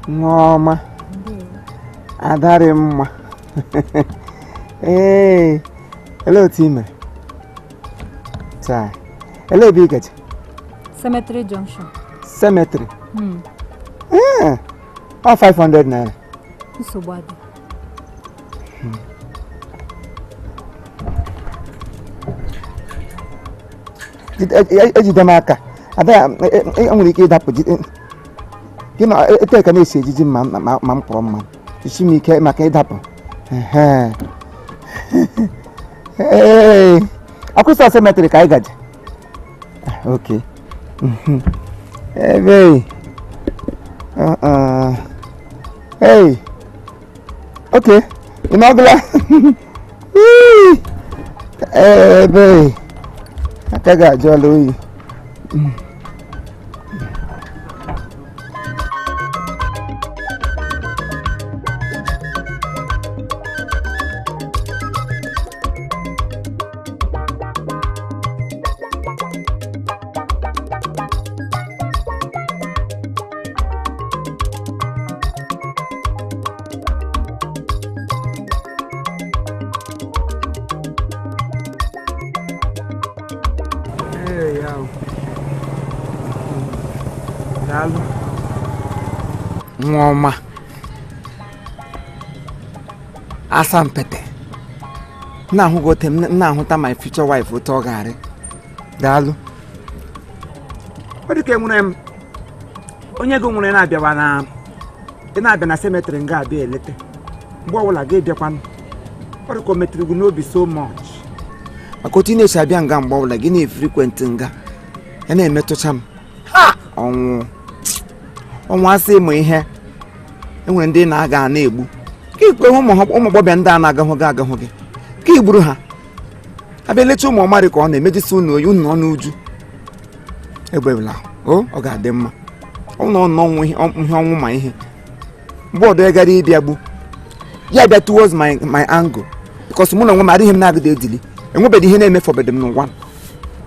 Mama. Adari mma. Hey. Hello, Tim. Chai. Hello, Bigat. Cemetery Junction. Cemetery. Oh, 500 naira. So bad. Ejidemaka. Ada enwere ike ịdapụ gị na ete ka na-esi ejiji ma m kpọrọ mma isi m ike maka ịdapụ akwụsị cemetery ka anyị gaje. Okay. Hey. Hey. Okay. Inaugural. Hey. Akaga jolly. Mama Asampete na hugote na huta my future wife utogare dalu odi ke nwere onye go nwere na abia na cemetery nga abia elete mgbe ọwụla ga ebiakwan odi ko metri gu n'obi so much akoti na shabia nga mgbe ọwụla gị na frequent nga ya na-emetụcha m ọnwụ asị mụ ihe enwere ndị na-aga na-egbu ka ikpe ụmụ gbọbịa ndị a na-agahụ gị ka igburu ha abịa lecha ụmụ ọmarị ka ọ na-emejisi unu oyi unu ọnụ uju egbebela ọ ga-adị mma ọnwụ ihe ọnwụ ma ihe mgbe ọdọ gara ịbịa gbu ya bịa towards my angle because mụ na onwe m adịghị m na-agụda edili enwebeghị ihe na-emefọbedị m n'ụwa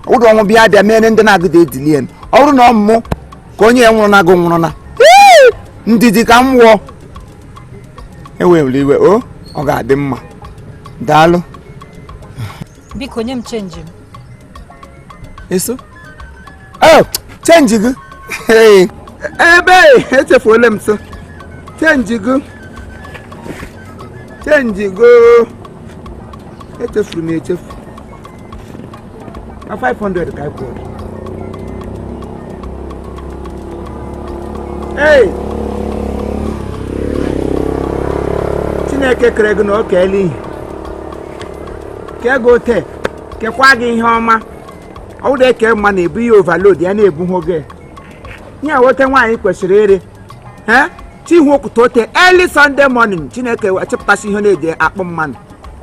ụdụ ọnwụ bịa bịa mere ndị na-agụda edili ya ọ bụrụ na ọmụmụ ka onye ya nwụrụ na-agụ nwụrụ na ndidi ka m wụọ ewere iwe ọ ga-adị mma daalụ biko nye m chenji m eso chenji gị ebe echefuola m so chenji gị echefuru m echefu na 500 ka kwụrụ. Hey! Chineke kere gị na o keela ihe kego te kekwa gị ihe ọma ọ wụrụ eke mma na-ebu ihe overload ya na-ebu hoge ihe awote nwaanyị kwesịrị ire chihu okwute ote early Sunday morning Chineke chepụtasị ihe na-eji akpụ mmanụ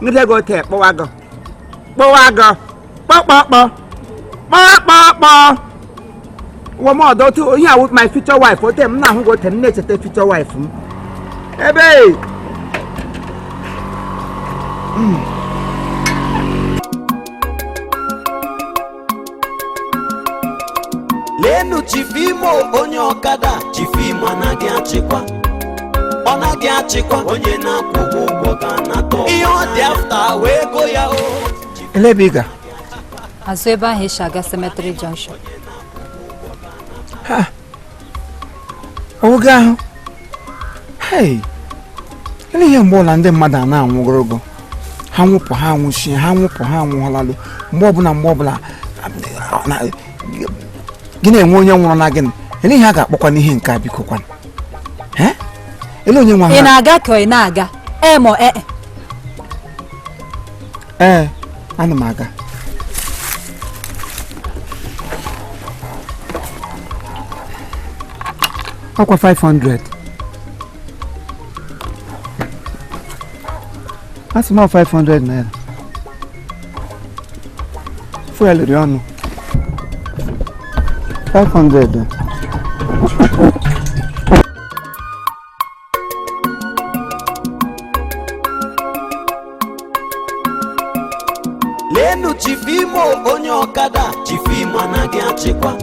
ngide go te kpọkpọ woman don't you with my future wife for them now who got a nature future wife ebe lenu chifimo onye okada chifimo anaghị achịkwa ọ naghị achịkwa onye na-akwụ ụgwọ ga na-atọ ihe ọ dị afta wee go ya o elebiga azụ ebe ahụ esi aga Cemetery Junction. Oge ahụ hey ele ihe mgbe ọla ndị mmadụ a na-anwụ ogologo ha nwụpụ ha anwụchie ha nwụpụ ha anwụọlalụ mgbe ọbụla gị na-enwe onye nwụrụ na gịnị ele ihe a ga-akpọkwa n'ihe nke a biko kwan ele onye nwa ha ị na-aga ka ị na-aga ana m aga Aqua 500. That's more 500 naira. Fuel Riano. 500. Lenu chifimo onye okada chifimo anaghị achịkwa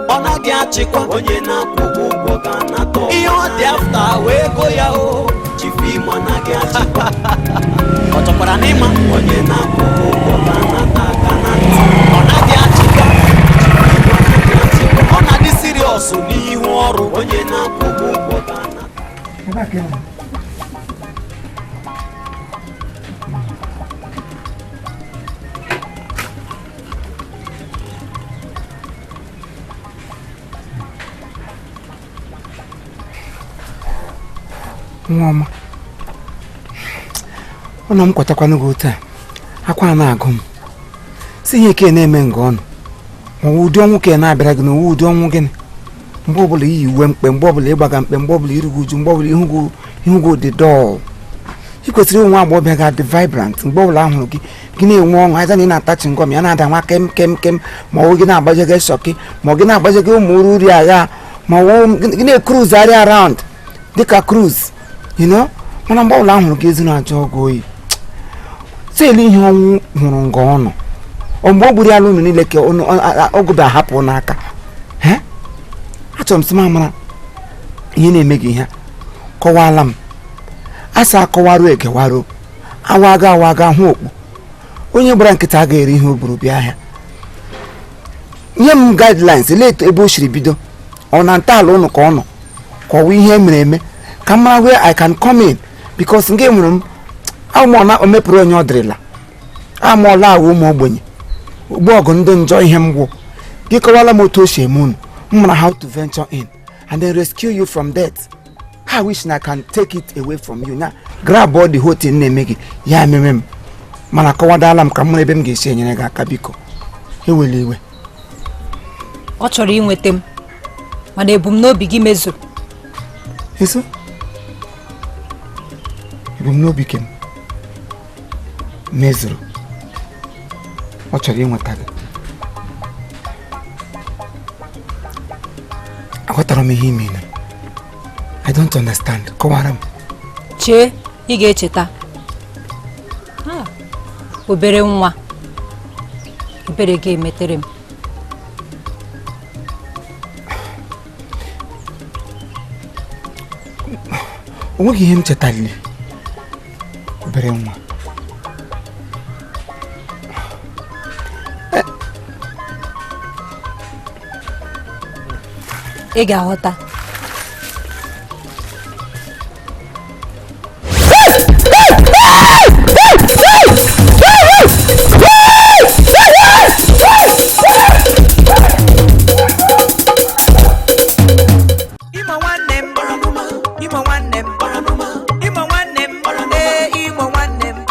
ọ naghị achịkwa onye na-akwụ ụgwọ ga na ọ chọkwara n'ịma onye na-akwụ ụgwọ ga-anata aka na ntị. Ọ naghị achịkwa, ọ na-adị siriọs n'ihu ọrụ. Onye na-akwụ ụgwọ ga-anata. nwa ọma ọ na m kwatakwanụ gị otu a akwa na-agụ m si ihe ike na-eme nga ọnụ ma ụdị ọnwụ ka na-abịara gị n'owu ụdị ọnwụ gịnị mgbe ọbụla iyi uwe mkpe mgbe ọbụla ịgbaga mkpe mgbe ọbụla irugu uju mgbe ọbụla ihu gị dị dọl ị kwesịrị nwa agbọghọbịa ga dị vibrant mgbe ọbụla ahụrụ gị gị na-enwe ọṅụ aja na ị na-atachi ngọm ya na-ada nwa kem kem kem ma ọ gị na-agbaje gị shọkị ma ọ gị na-agbaje gị ụmụ uru uri agha ma gị na-ekruzarị around dịka cruise mana mgbe ọbụla ahụrụ gị ezinu ajọ ọgụ oyi selu ihe ọnwụ hụrụ nga ọnụ mgbe o gburu ya unu niile ka ọgụ bịa hapụ n'aka achọrọ m sị m amara ihe na-eme gị ihe kọwala m asa akọwaruo egewaruo awaga hụ okpu onye gbara nkịta a ga-eri ihe o buru bịa ahịa nye m guidelines leeto ebe o siri bido ọ na ntọala ụnụ ka ọ nọ kọwa ihe mere eme ka m mara where I can come in because nke nwere m amụọna o mepụrụ onye ọ dịrịla amụọla ahụ ụmụ ogbenye ugbu ọgụ ndị njọ ihe mgbu gị kọwala m otu o si eme unu m mara how to venture in and then rescue you from death. I wish na I can take it away from you na grab all the whole thing na-eme gị ya ememe m mana kọwadala m ka m mara ebe m ga-esi enyere gị aka biko ewele iwe. Ọ chọrọ inweta m mana ebumnobi gị mezuru. Eso ebumnobi gị mezuru ọ chọrọ inweta gị aghọtara m ihe ime. I don't understand. Kọwara m. Chee, ị ga-echeta. Obere nwa. Obere ga-emetere m. O nweghị ihe m chetalile. Obere nwa. Ị ga-aghọta. Imo nwanne m, Imo nwanne m,